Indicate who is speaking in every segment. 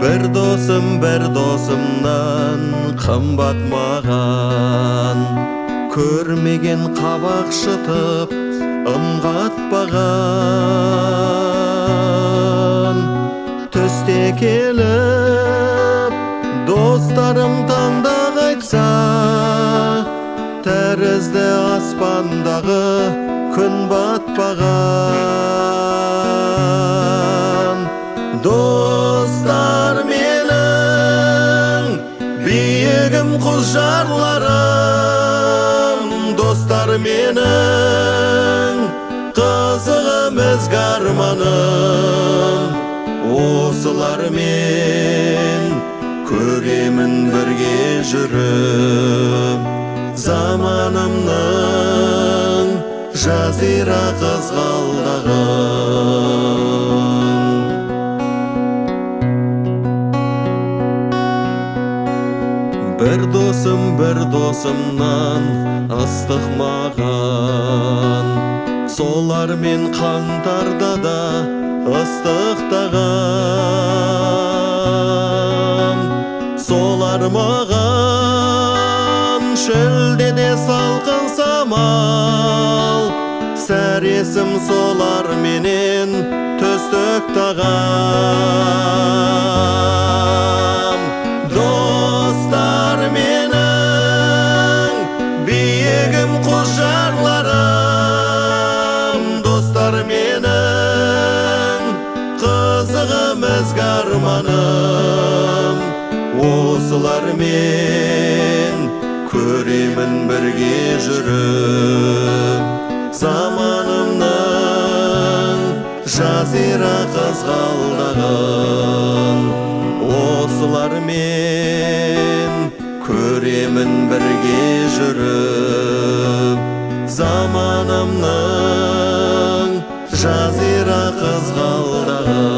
Speaker 1: Bir dosumdan qımbat mağan, körmegen qabaq şıtıp ımgatpağan. Töste kelip dostlarım tanda qaytsa, tәрізді аспандағы күн батпаған. Достар менің биігім құжарларым, достар менің қызығым ізгарманым. Осылармен көремін бірге жүріп, заманымның жазира қызғалдағын. Bir досымнан ыстық маған, солармен қаңтарда да ыстықтағам. Солар маған шөлдеде салқын самал, сәресім солар менен төстік тағам. Достар менің биігім құжарларым, достар менің қызығым ізгарманым. Осылармен көремін бірге жүріп, заманымның жазира қызғалдағын. Осылармен көремін бірге жүріп, заманымның жазира қызғалдағын.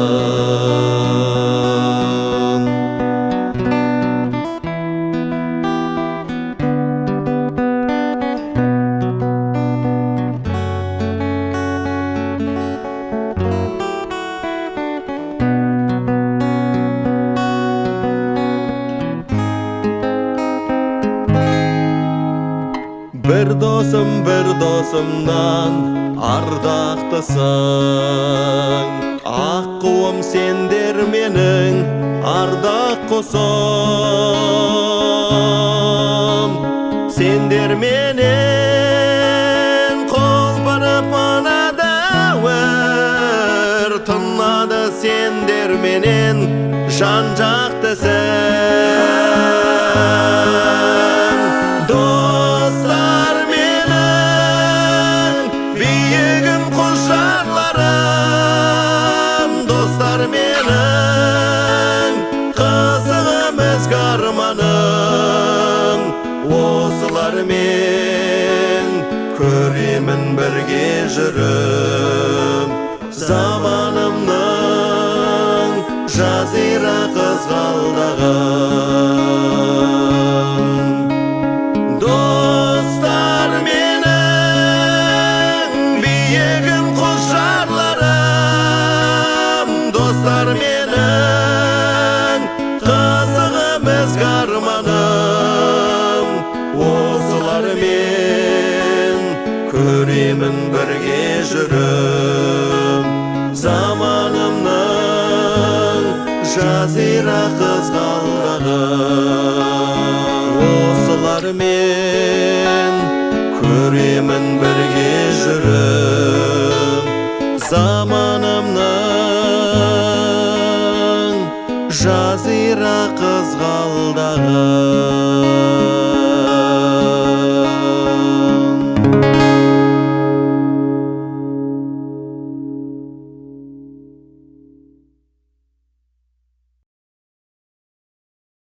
Speaker 1: Bir dосымнан ардақтысың, аққуым сендер менің ардақ құсым. Сендер менен қолпырып мына дәуір, тынады сендер менен жан-жақтысың. Достар менің биігім құжарларым, достар менің қызығым ізгарманым. Осылармен көремін бірге жүріп, заманымның жазира қызғалдағын. Dostlar менің биігім құжарларым, достар менің қызығым ізгарманым. Осылармен көремін бірге жүріп, заманымның жазира қызғалдағын. Осылармен көремін бірге жүріп, заманымның жазира қызғалдағын.